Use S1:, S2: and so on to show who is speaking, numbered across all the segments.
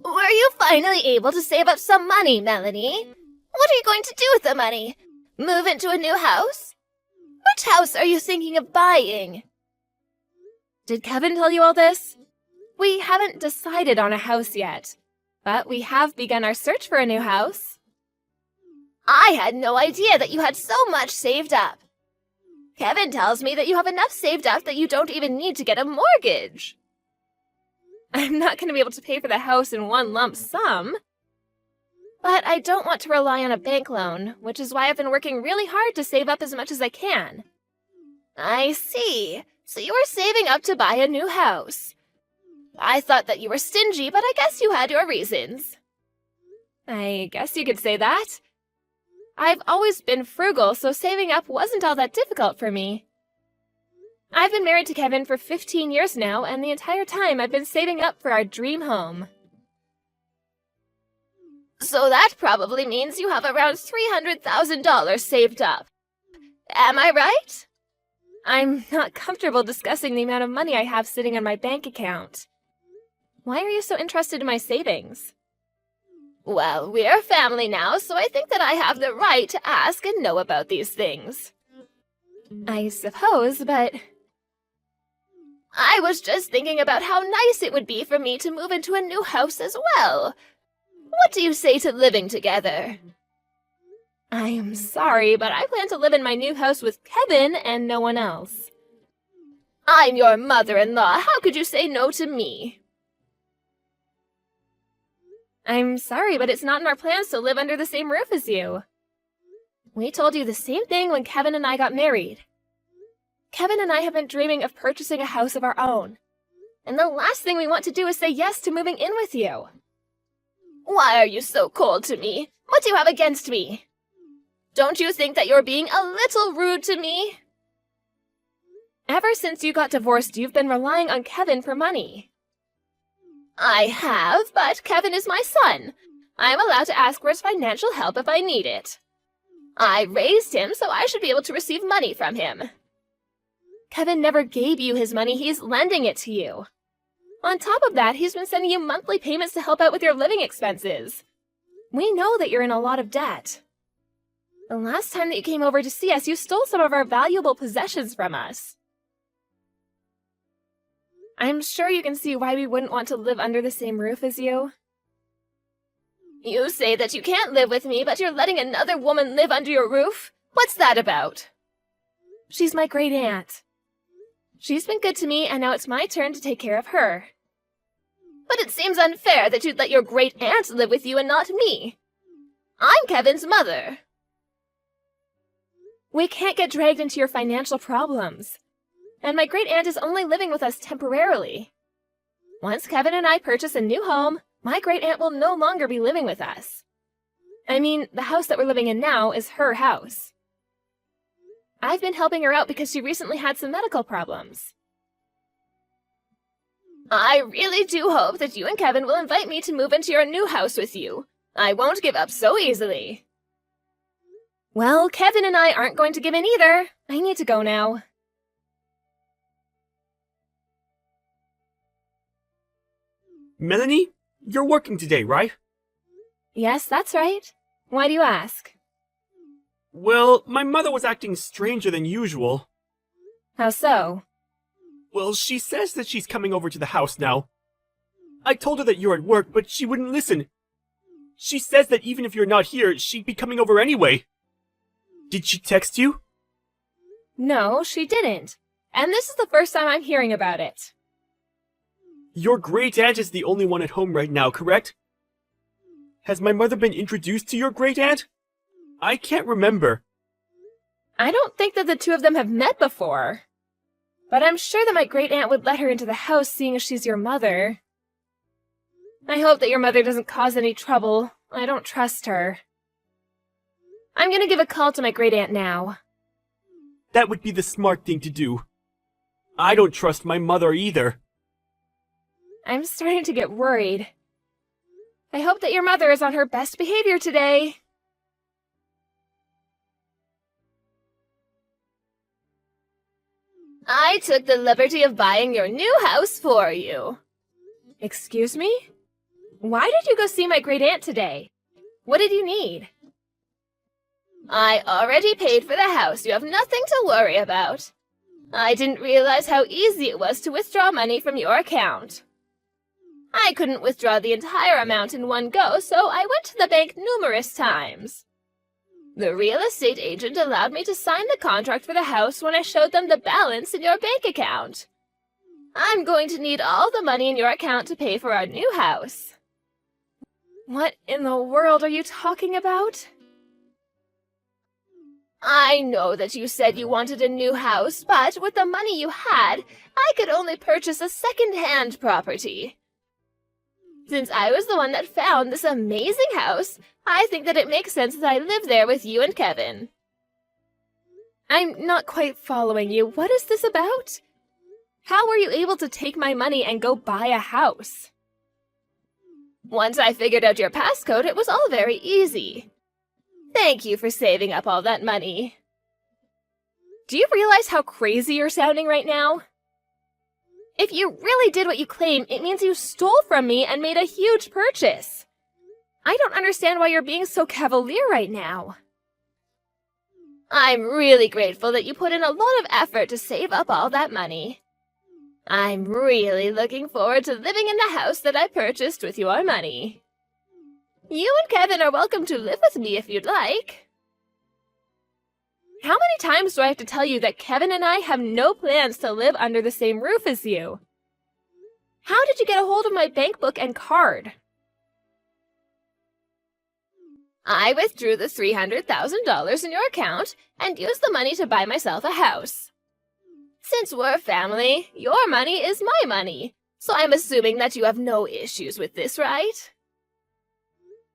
S1: Were you finally able to save up some money, Melanie? What are you going to do with the money? Move into a new house? Which house are you thinking of buying?
S2: Did Kevin tell you all this? We haven't decided on a house yet, but we have begun our search for a new house.
S1: I had no idea that you had so much saved up. Kevin tells me that you have enough saved up that you don't even need to get a mortgage.
S2: I'm not going to be able to pay for the house in one lump sum. But I don't want to rely on a bank loan, which is why I've been working really hard to save up as much as I can.
S1: I see. So you were saving up to buy a new house. I thought that you were stingy, but I guess you had your reasons.
S2: I guess you could say that. I've always been frugal, so saving up wasn't all that difficult for me. I've been married to Kevin for 15 years now, and the entire time I've been saving up for our dream home.
S1: So that probably means you have around $300,000 saved up. Am I right?
S2: I'm not comfortable discussing the amount of money I have sitting on my bank account. Why are you so interested in my savings?
S1: Well, we're family now, so I think that I have the right to ask and know about these things.
S2: I suppose, but...
S1: I was just thinking about how nice it would be for me to move into a new house as well. What do you say to living together?
S2: I'm sorry, but I plan to live in my new house with Kevin and no one else.
S1: I'm your mother-in-law. How could you say no to me?
S2: I'm sorry, but it's not in our plans to live under the same roof as you. We told you the same thing when Kevin and I got married. Kevin and I have been dreaming of purchasing a house of our own. And the last thing we want to do is say yes to moving in with you.
S1: Why are you so cold to me? What do you have against me? Don't you think that you're being a little rude to me?
S2: Ever since you got divorced, you've been relying on Kevin for money.
S1: I have, but Kevin is my son. I'm allowed to ask for his financial help if I need it. I raised him, so I should be able to receive money from him.
S2: Kevin never gave you his money, he's lending it to you. On top of that, he's been sending you monthly payments to help out with your living expenses. We know that you're in a lot of debt. The last time that you came over to see us, you stole some of our valuable possessions from us. I'm sure you can see why we wouldn't want to live under the same roof as you.
S1: You say that you can't live with me, but you're letting another woman live under your roof? What's that about?
S2: She's my great aunt. She's been good to me, and now it's my turn to take care of her.
S1: But it seems unfair that you'd let your great aunt live with you and not me. I'm Kevin's mother.
S2: We can't get dragged into your financial problems. And my great aunt is only living with us temporarily. Once Kevin and I purchase a new home, my great aunt will no longer be living with us. I mean, the house that we're living in now is her house. I've been helping her out because she recently had some medical problems.
S1: I really do hope that you and Kevin will invite me to move into your new house with you. I won't give up so easily.
S2: Well, Kevin and I aren't going to give in either. I need to go now.
S3: Melanie, you're working today, right?
S2: Yes, that's right. Why do you ask?
S3: Well, my mother was acting stranger than usual.
S2: How so?
S3: Well, she says that she's coming over to the house now. I told her that you're at work, but she wouldn't listen. She says that even if you're not here, she'd be coming over anyway. Did she text you?
S2: No, she didn't. And this is the first time I'm hearing about it.
S3: Your great aunt is the only one at home right now, correct? Has my mother been introduced to your great aunt? I can't remember.
S2: I don't think that the two of them have met before. But I'm sure that my great aunt would let her into the house, seeing as she's your mother. I hope that your mother doesn't cause any trouble. I don't trust her. I'm gonna give a call to my great aunt now.
S3: That would be the smart thing to do. I don't trust my mother either.
S2: I'm starting to get worried. I hope that your mother is on her best behavior today.
S1: I took the liberty of buying your new house for you.
S2: Excuse me? Why did you go see my great aunt today? What did you need?
S1: I already paid for the house. You have nothing to worry about. I didn't realize how easy it was to withdraw money from your account. I couldn't withdraw the entire amount in one go, so I went to the bank numerous times. The real estate agent allowed me to sign the contract for the house when I showed them the balance in your bank account. I'm going to need all the money in your account to pay for our new house.
S2: What in the world are you talking about?
S1: I know that you said you wanted a new house, but with the money you had, I could only purchase a second-hand property. Since I was the one that found this amazing house, I think that it makes sense that I live there with you and Kevin.
S2: I'm not quite following you. What is this about? How were you able to take my money and go buy a house?
S1: Once I figured out your passcode, it was all very easy. Thank you for saving up all that money.
S2: Do you realize how crazy you're sounding right now? If you really did what you claim, it means you stole from me and made a huge purchase. I don't understand why you're being so cavalier right now.
S1: I'm really grateful that you put in a lot of effort to save up all that money. I'm really looking forward to living in the house that I purchased with your money. You and Kevin are welcome to live with me if you'd like.
S2: How many times do I have to tell you that Kevin and I have no plans to live under the same roof as you? How did you get a hold of my bank book and card?
S1: I withdrew the $300,000 in your account and used the money to buy myself a house. Since we're a family, your money is my money, so I'm assuming that you have no issues with this, right?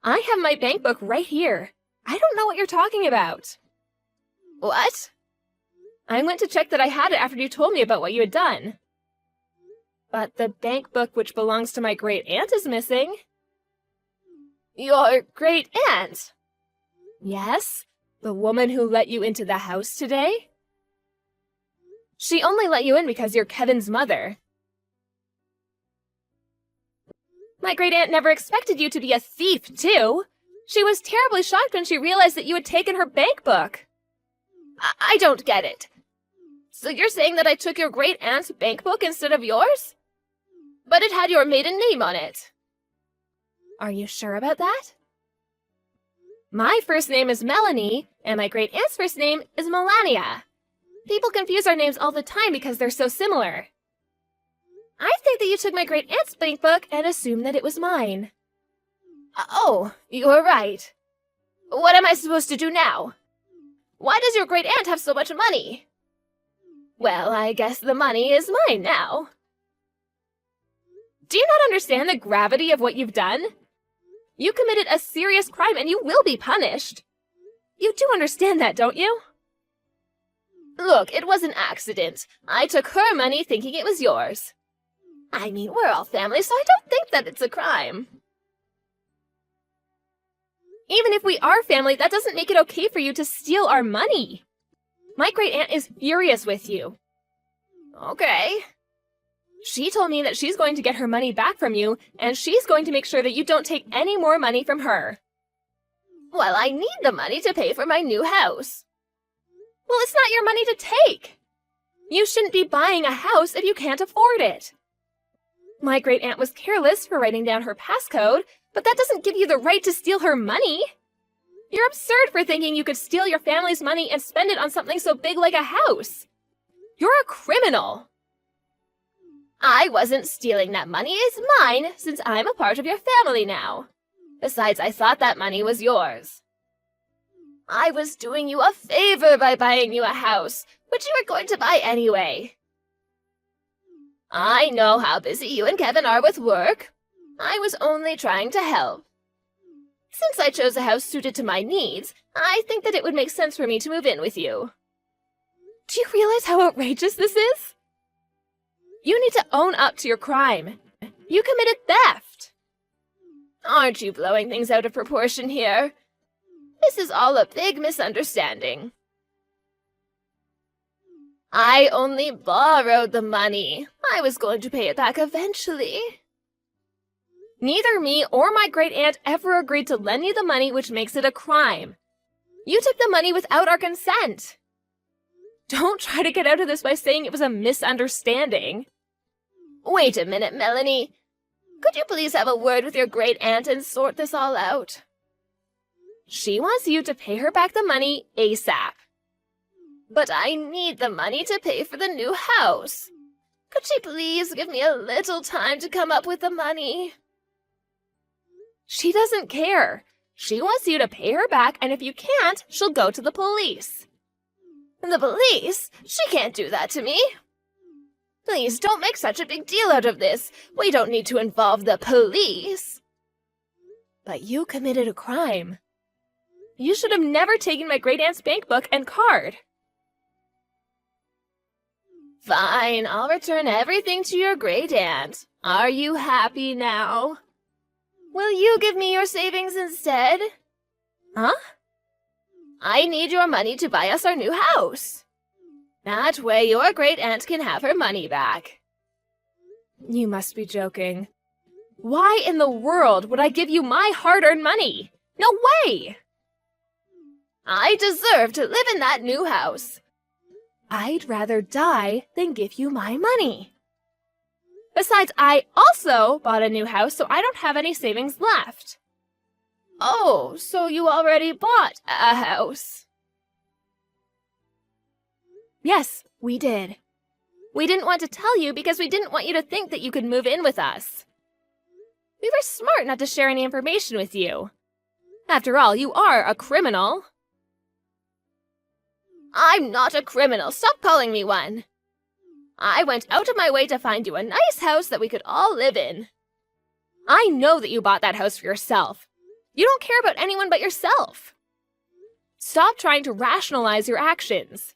S2: I have my bank book right here. I don't know what you're talking about.
S1: What?
S2: I went to check that I had it after you told me about what you had done. But the bank book which belongs to my great aunt is missing.
S1: Your great aunt?
S2: Yes, the woman who let you into the house today. She only let you in because you're Kevin's mother. My great aunt never expected you to be a thief, too. She was terribly shocked when she realized that you had taken her bank book.
S1: I don't get it. So you're saying that I took your great aunt's bank book instead of yours? But it had your maiden name on it.
S2: Are you sure about that? My first name is Melanie, and my great aunt's first name is Melania. People confuse our names all the time because they're so similar. I think that you took my great aunt's bank book and assumed that it was mine.
S1: Oh, you're right. What am I supposed to do now? Why does your great aunt have so much money? Well, I guess the money is mine now.
S2: Do you not understand the gravity of what you've done? You committed a serious crime and you will be punished. You do understand that, don't you?
S1: Look, it was an accident. I took her money thinking it was yours. I mean, we're all family, so I don't think that it's a crime.
S2: Even if we are family, that doesn't make it okay for you to steal our money. My great aunt is furious with you.
S1: Okay.
S2: She told me that she's going to get her money back from you, and she's going to make sure that you don't take any more money from her.
S1: Well, I need the money to pay for my new house.
S2: Well, it's not your money to take. You shouldn't be buying a house if you can't afford it. My great aunt was careless for writing down her passcode, but that doesn't give you the right to steal her money. You're absurd for thinking you could steal your family's money and spend it on something so big like a house. You're a criminal.
S1: I wasn't stealing that money. It's mine, since I'm a part of your family now. Besides, I thought that money was yours. I was doing you a favor by buying you a house, which you were going to buy anyway. I know how busy you and Kevin are with work. I was only trying to help. Since I chose a house suited to my needs, I think that it would make sense for me to move in with you.
S2: Do you realize how outrageous this is? You need to own up to your crime. You committed theft.
S1: Aren't you blowing things out of proportion here? This is all a big misunderstanding. I only borrowed the money. I was going to pay it back eventually.
S2: Neither me or my great aunt ever agreed to lend you the money, which makes it a crime. You took the money without our consent. Don't try to get out of this by saying it was a misunderstanding.
S1: Wait a minute, Melanie. Could you please have a word with your great aunt and sort this all out?
S2: She wants you to pay her back the money ASAP.
S1: But I need the money to pay for the new house. Could she please give me a little time to come up with the money?
S2: She doesn't care. She wants you to pay her back, and if you can't, she'll go to the police.
S1: The police? She can't do that to me. Please don't make such a big deal out of this. We don't need to involve the police.
S2: But you committed a crime. You should have never taken my great aunt's bank book and card.
S1: Fine, I'll return everything to your great aunt. Are you happy now? Will you give me your savings instead?
S2: Huh?
S1: I need your money to buy us our new house. That way your great aunt can have her money back.
S2: You must be joking. Why in the world would I give you my hard-earned money? No way!
S1: I deserve to live in that new house.
S2: I'd rather die than give you my money. Besides, I also bought a new house, so I don't have any savings left.
S1: Oh, so you already bought a house?
S2: Yes, we did. We didn't want to tell you because we didn't want you to think that you could move in with us. We were smart not to share any information with you. After all, you are a criminal.
S1: I'm not a criminal. Stop calling me one. I went out of my way to find you a nice house that we could all live in.
S2: I know that you bought that house for yourself. You don't care about anyone but yourself. Stop trying to rationalize your actions.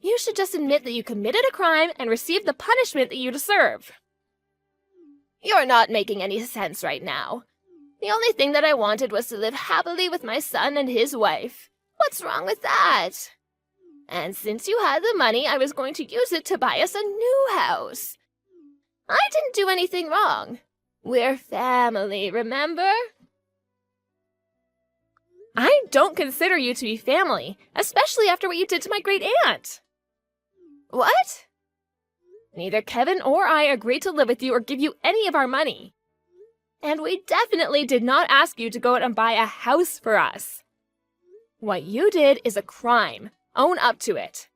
S2: You should just admit that you committed a crime and receive the punishment that you deserve.
S1: You're not making any sense right now. The only thing that I wanted was to live happily with my son and his wife. What's wrong with that? And since you had the money, I was going to use it to buy us a new house. I didn't do anything wrong. We're family, remember?
S2: I don't consider you to be family, especially after what you did to my great aunt.
S1: What?
S2: Neither Kevin or I agreed to live with you or give you any of our money. And we definitely did not ask you to go out and buy a house for us. What you did is a crime. Own up to it.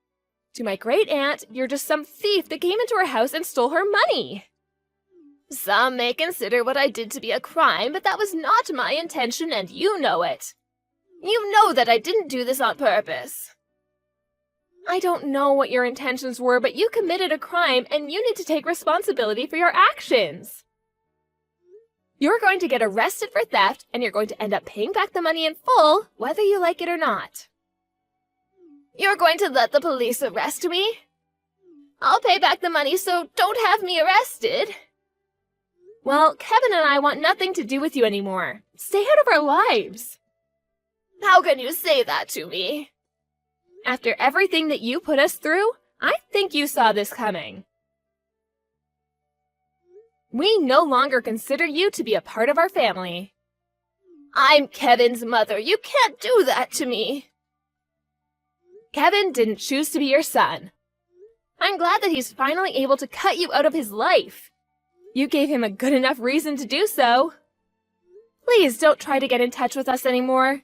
S2: To my great aunt, you're just some thief that came into her house and stole her money.
S1: Some may consider what I did to be a crime, but that was not my intention, and you know it. You know that I didn't do this on purpose.
S2: I don't know what your intentions were, but you committed a crime, and you need to take responsibility for your actions. You're going to get arrested for theft, and you're going to end up paying back the money in full, whether you like it or not.
S1: You're going to let the police arrest me? I'll pay back the money, so don't have me arrested.
S2: Well, Kevin and I want nothing to do with you anymore. Stay out of our lives.
S1: How can you say that to me?
S2: After everything that you put us through, I think you saw this coming. We no longer consider you to be a part of our family.
S1: I'm Kevin's mother. You can't do that to me.
S2: Kevin didn't choose to be your son. I'm glad that he's finally able to cut you out of his life. You gave him a good enough reason to do so. Please don't try to get in touch with us anymore.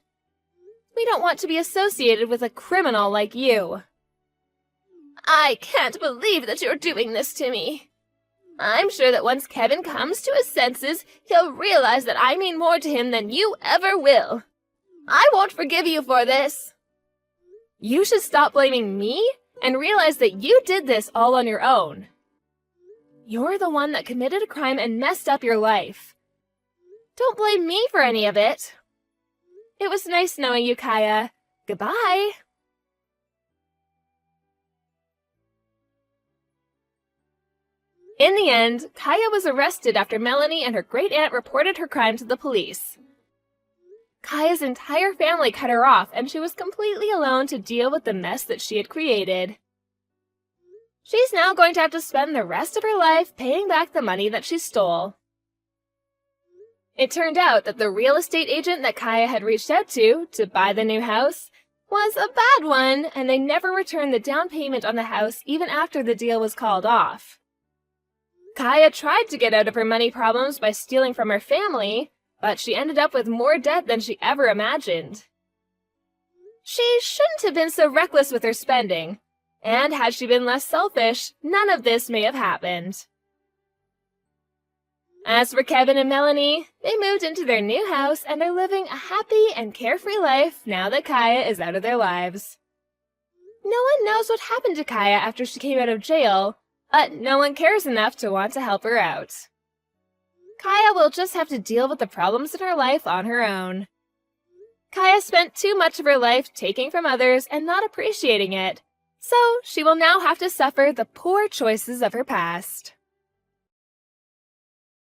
S2: We don't want to be associated with a criminal like you.
S1: I can't believe that you're doing this to me. I'm sure that once Kevin comes to his senses, he'll realize that I mean more to him than you ever will. I won't forgive you for this.
S2: You should stop blaming me and realize that you did this all on your own. You're the one that committed a crime and messed up your life. Don't blame me for any of it. It was nice knowing you, Kaya. Goodbye. In the end, Kaya was arrested after Melanie and her great-aunt reported her crime to the police. Kaya's entire family cut her off, and she was completely alone to deal with the mess that she had created. She's now going to have to spend the rest of her life paying back the money that she stole. It turned out that the real estate agent that Kaya had reached out to buy the new house was a bad one, and they never returned the down payment on the house even after the deal was called off. Kaya tried to get out of her money problems by stealing from her family, but she ended up with more debt than she ever imagined. She shouldn't have been so reckless with her spending, and had she been less selfish, none of this may have happened. As for Kevin and Melanie, they moved into their new house and are living a happy and carefree life now that Kaya is out of their lives. No one knows what happened to Kaya after she came out of jail, but no one cares enough to want to help her out. Kaya will just have to deal with the problems in her life on her own. Kaya spent too much of her life taking from others and not appreciating it, so she will now have to suffer the poor choices of her past.